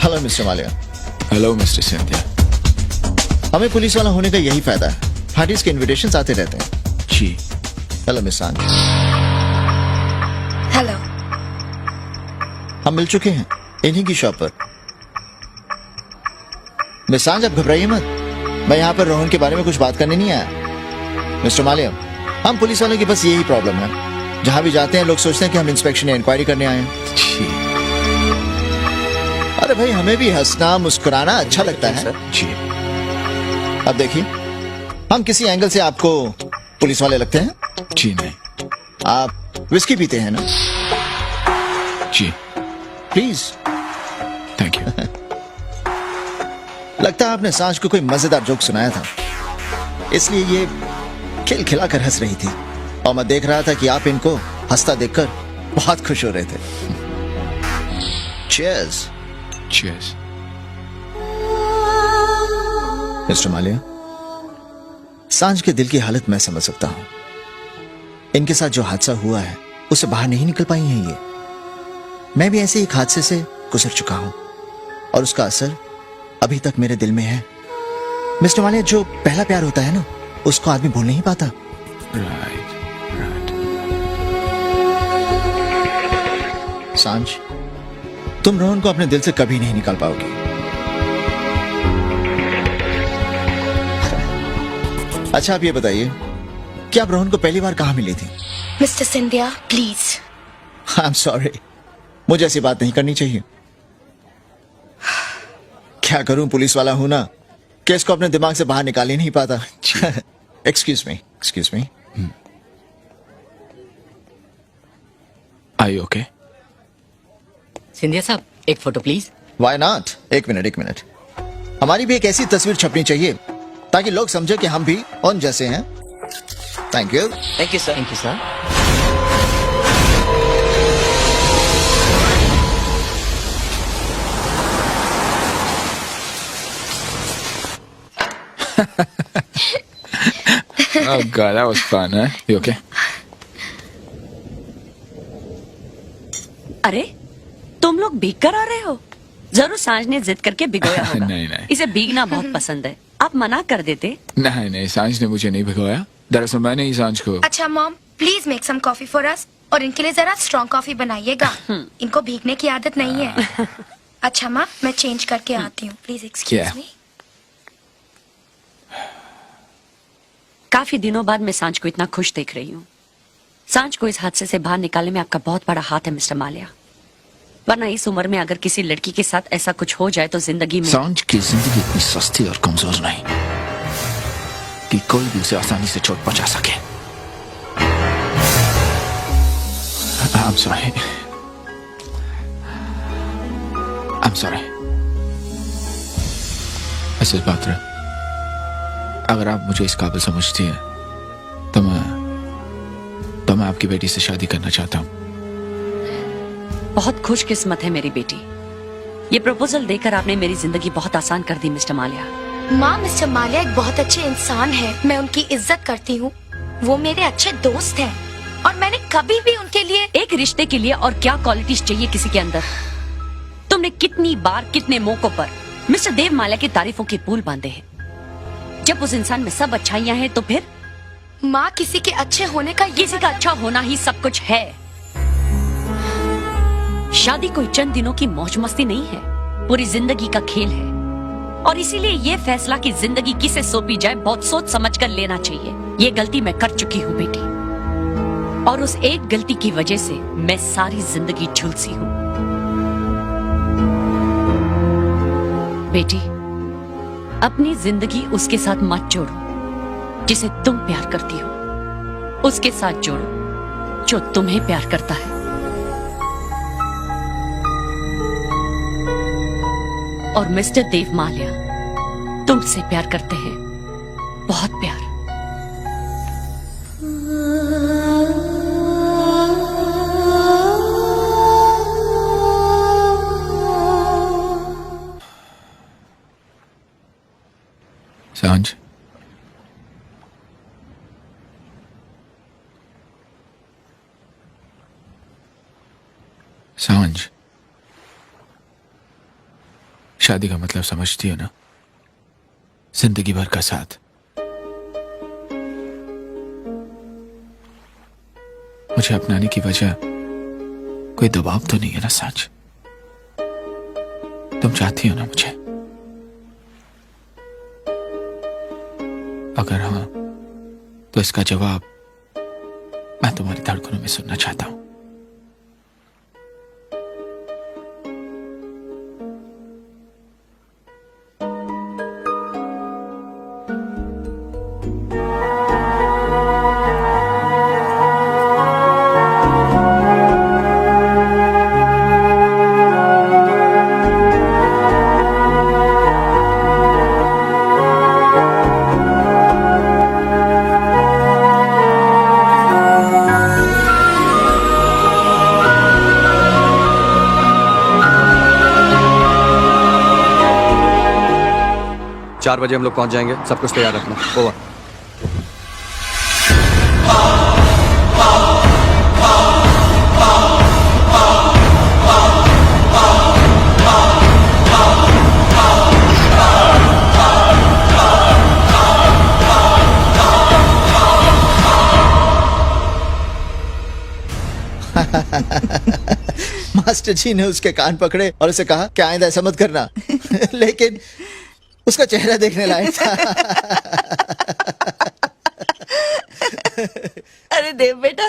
Hello mister Mallya. Hello mister Scindia. हमें police वाला होने का यही फायदा है, पार्टीज के इनविटेशंस आते रहते हैं। जी। हेलो मिस सांझ। हेलो। हम मिल चुके हैं इन्हीं की शॉप पर। मिस सांझ, आप घबराइए मत, मैं यहाँ पर रोहन के बारे में कुछ बात करने नहीं आया। मिस्टर मालिया, हम पुलिस वालों की बस यही प्रॉब्लम है, जहां भी जाते हैं लोग सोचते हैं कि हम इंस्पेक्शन या इंक्वायरी करने आए हैं। जी। अरे भाई, हमें भी हंसना मुस्कुराना अच्छा लगता है। जी। अब देखिए, हम किसी एंगल से आपको पुलिस वाले लगते हैं? जी नहीं। आप विस्की पीते हैं ना? जी। प्लीज। Thank you. लगता है आपने सांझ को कोई मजेदार जोक सुनाया था, इसलिए ये खिलखिला कर हंस रही थी, और मैं देख रहा था कि आप इनको हंसता देखकर बहुत खुश हो रहे थे। Cheers। Cheers। मिस्टर मालिया, सांझ के दिल की हालत मैं समझ सकता हूं। इनके साथ जो हादसा हुआ है उससे बाहर नहीं निकल पाई हैं ये। मैं भी ऐसे एक हादसे से गुजर चुका हूं, और उसका असर अभी तक मेरे दिल में है। मिस्टर मालिया, जो पहला प्यार होता है ना, उसको आदमी भूल नहीं पाता। राइट। सांझ, तुम रोहन को अपने दिल से कभी नहीं निकाल पाओगी। अच्छा, आप ये बताइए कि आप रोहन को पहली बार कहां मिली थी? Mister Scindia, please. I am sorry, मुझे ऐसी बात नहीं करनी चाहिए। क्या करूं, पुलिस वाला हूं ना, केस को अपने दिमाग से बाहर निकाल ही नहीं पाता। Excuse me. Are you okay? Scindia साहब, एक फोटो प्लीज। Why not? एक मिनट। हमारी भी एक ऐसी तस्वीर छपनी चाहिए ताकि लोग समझे कि हम भी उन जैसे हैं। Thank you. Thank you sir. Oh God, that was fun, huh? You okay? अरे, तुम लोग भीग कर आ रहे हो? जरूर सांझ ने जिद करके भिगोया होगा। नहीं। इसे भीगना बहुत पसंद है, आप मना कर देते। नहीं, सांझ ने मुझे नहीं भिगोया। दरअसल मैंने ही सांझ को। अच्छा mom, please make some coffee for us, और इनके लिए जरा स्ट्रॉन्ग कॉफी बनाइएगा। इनको भीगने की आदत नहीं है। अच्छा माँ, मैं चेंज करके आती हूँ, प्लीज एक्सक्यूज मी। काफी दिनों बाद मैं सांझ को इतना खुश देख रही हूँ। सांझ को इस हादसे से बाहर निकालने में आपका बहुत बड़ा हाथ है मिस्टर मालिया, वरना इस उम्र में अगर किसी लड़की के साथ ऐसा कुछ हो जाए तो जिंदगी में। सांझ की जिंदगी इतनी सस्ती और कमजोर नहीं कि कोई भी उसे आसानी से चोट पहुंचा सके। I'm sorry। ऐसी बात रहे, अगर आप मुझे इस काबिल समझती हैं तो मैं आपकी बेटी से शादी करना चाहता हूँ। बहुत खुशकिस्मत है मेरी बेटी, ये प्रपोजल देकर आपने मेरी जिंदगी बहुत आसान कर दी मिस्टर मालिया। माँ, मिस्टर मालिया एक बहुत अच्छे इंसान है, मैं उनकी इज्जत करती हूँ। वो मेरे अच्छे दोस्त हैं, और मैंने कभी भी उनके लिए। एक रिश्ते के लिए और क्या क्वालिटीज चाहिए किसी के अंदर? तुमने कितनी बार कितने मौकों पर मिस्टर देव मालिया की तारीफों के पुल बांधे हैं। जब उस इंसान में सब अच्छाइयां हैं तो फिर? माँ, किसी के अच्छे होने का किसी का अच्छा होना ही सब कुछ है। शादी कोई चंद दिनों की मौज मस्ती नहीं है, पूरी जिंदगी का खेल है, और इसीलिए ये फैसला कि जिंदगी किसे सौंपी जाए बहुत सोच समझ कर लेना चाहिए। ये गलती मैं कर चुकी हूँ बेटी, और उस एक गलती की वजह से मैं सारी जिंदगी झुलसी हूँ। बेटी, अपनी जिंदगी उसके साथ मत जोड़ो जिसे तुम प्यार करती हो, उसके साथ जोड़ो जो तुम्हें प्यार करता है। और मिस्टर देव मालिया तुमसे प्यार करते हैं, बहुत प्यार। सांझ, सांझ, शादी का मतलब समझती हो ना? जिंदगी भर का साथ। मुझे अपनाने की वजह कोई दबाव तो नहीं है ना सांच? तुम चाहती हो ना मुझे? अगर हाँ, तो इसका जवाब मैं तुम्हारी धड़कनों में सुनना चाहता हूं। चार बजे हम लोग पहुंच जाएंगे, सब कुछ तैयार रखना। ओवर। मास्टर जी ने उसके कान पकड़े और उसे कहा कि आइंदा ऐसा मत करना। लेकिन उसका चेहरा देखने लायक था। अरे देव बेटा,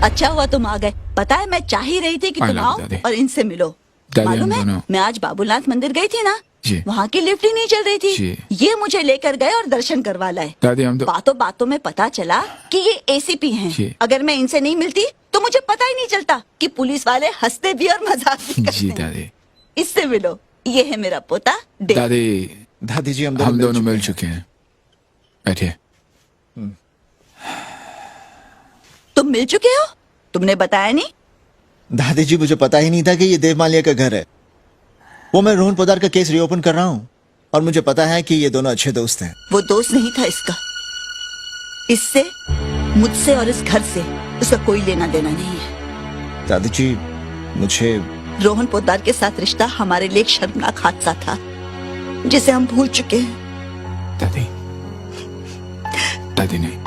अच्छा हुआ तुम आ गए। पता है मैं चाह ही रही थी कि I तुम love आओ दादी। और इनसे मिलो। दादी, मालूम हम है दोनों। मैं आज बाबूनाथ मंदिर गई थी ना, जी। वहाँ की लिफ्ट ही नहीं चल रही थी। जी। ये मुझे लेकर गए और दर्शन करवा लाए। दादी, हम तो बातों बातों में पता चला कि ये एसीपी हैं। जी। अगर मैं इनसे नहीं मिलती तो मुझे पता ही नहीं चलता कि पुलिस वाले हंसते भी और मजाक भी करते जी हैं। दादी। इससे मिलो, ये है मेरा पोता देव। दादी, दादी जी, हम दोनों मिल चुके हैं। बैठिए। तुम मिल चुके हो? तुमने बताया नहीं? दादी जी, मुझे पता ही नहीं था कि ये देव मालिया का घर है। वो मैं रोहन पोदार का केस रीओपन कर रहा हूँ और मुझे पता है कि ये दोनों अच्छे दोस्त हैं। वो दोस्त नहीं था इसका। इससे, मुझसे और इस घर से उसका कोई लेना देना नहीं है। दादी जी, मुझे रोहन पोद्दार के साथ रिश्ता हमारे लिए एक शर्मनाक हादसा था जिसे हम भूल चुके हैं। दादी, दादी नहीं।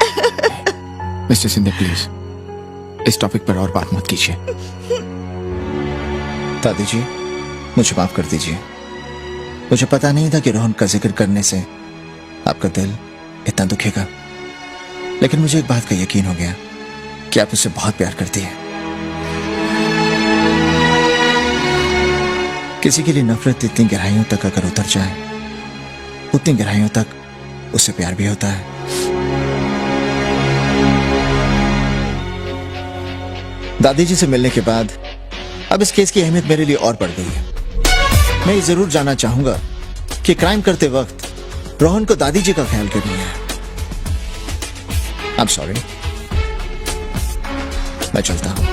मिस्टर सिंधिया, प्लीज इस टॉपिक पर और बात मत कीजिए। दादी जी, मुझे माफ कर दीजिए। मुझे पता नहीं था कि रोहन का जिक्र करने से आपका दिल इतना दुखेगा। लेकिन मुझे एक बात का यकीन हो गया कि आप उससे बहुत प्यार करती हैं। किसी के लिए नफरत इतनी गहराइयों तक अगर उतर जाए, उतनी गहराइयों तक उससे प्यार भी होता है। दादी जी से मिलने के बाद अब इस केस की अहमियत मेरे लिए और बढ़ गई है। मैं ये जरूर जानना चाहूंगा कि क्राइम करते वक्त रोहन को दादी जी का ख्याल क्यों नहीं है। I'm sorry, मैं चलता हूं।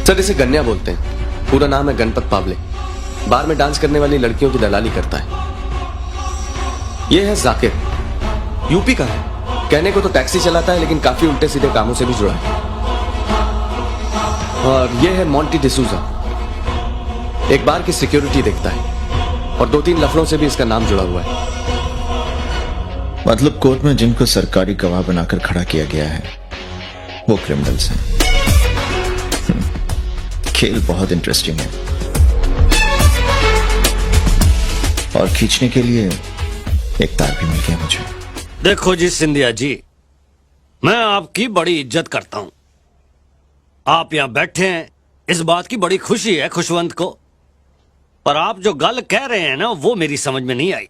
सर, इसे गन्या बोलते हैं। पूरा नाम है गणपत पावले। बार में डांस करने वाली लड़कियों की दलाली करता है। ये है जाकिर, यूपी का है। कहने को तो टैक्सी चलाता है, लेकिन काफी उल्टे सीधे कामों से भी जुड़ा है। और ये है मोंटी डिसूजा, एक बार की सिक्योरिटी देखता है और 2-3 लफड़ों से भी इसका नाम जुड़ा हुआ है। मतलब कोर्ट में जिनको सरकारी गवाह बनाकर खड़ा किया गया है वो क्रिमिनल्स हैं। खेल बहुत इंटरेस्टिंग है और खींचने के लिए एक तार भी मिल गया मुझे। देखो जी सिंधिया जी, मैं आपकी बड़ी इज्जत करता हूं। आप यहां बैठे हैं, इस बात की बड़ी खुशी है खुशवंत को। पर आप जो गल कह रहे हैं ना, वो मेरी समझ में नहीं आई।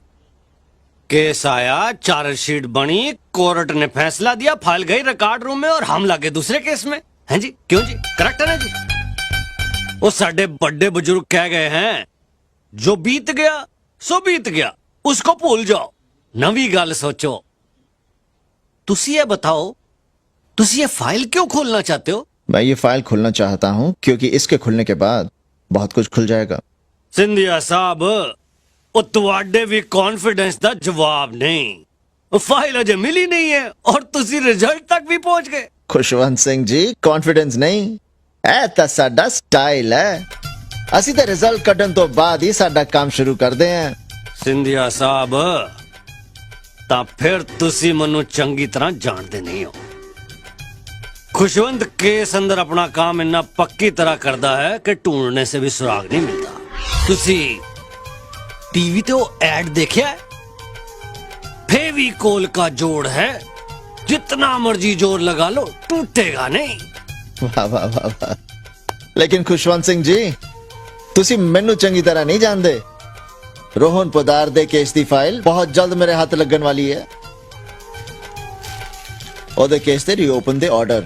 केस आया, चार्जशीट बनी, कोर्ट ने फैसला दिया, फाइल गई रिकॉर्ड रूम में और हम लगे दूसरे केस में। हैं जी, क्यों जी? करेक्ट है ना जी? वो साडे बड़े बुजुर्ग कह गए हैं, जो बीत गया सो बीत गया, उसको भूल जाओ, नवी गल सोचो। तुसी ये बताओ, तुसी ये फाइल क्यों खोलना चाहते हो? मैं ये फाइल खोलना चाहता हूं क्योंकि इसके खुलने के बाद बहुत कुछ खुल जाएगा। सिंधिया साहब, वो तुहाडे भी कॉन्फिडेंस दा जवाब नहीं। वो फाइल अजे मिली नहीं है और तुसी रिजल्ट तक भी पहुंच गए। खुशवंत सिंह जी, कॉन्फिडेंस नहीं, ਇਹ ਤਾਂ ਸਾਡਾ ਸਟਾਈਲ ਹੈ। ਅਸੀਂ ਤਾਂ ਰਿਜ਼ਲਟ ਕੱਢਣ ਤੋਂ ਬਾਅਦ ਹੀ ਸਾਡਾ ਕੰਮ ਸ਼ੁਰੂ ਕਰਦੇ ਹਾਂ। ਸਿੰਧੀਆ ਸਾਹਿਬ, ਤਾਂ ਫਿਰ ਤੁਸੀਂ ਮੈਨੂੰ ਚੰਗੀ ਤਰ੍ਹਾਂ ਜਾਣਦੇ ਨਹੀਂ ਹੋ। खुशवंत केस अंदर अपना काम इतना पक्की तरह करता है कि ढूंढने से भी सुराग नहीं मिलता। तुसी टीवी ते वो एड देखा है? फेविकोल का जोड़ है, जितना मर्जी जोर लगा लो टूटेगा नहीं। वाह वाह वाह वाह। लेकिन खुशवंत सिंह जी, तुसी मैनू चंगी तरह नहीं जानते। रोहन पोदार दे केस दी फाइल बहुत जल्द मेरे हाथ लगन वाली है। ओदे केस ते रीओपन दे ऑर्डर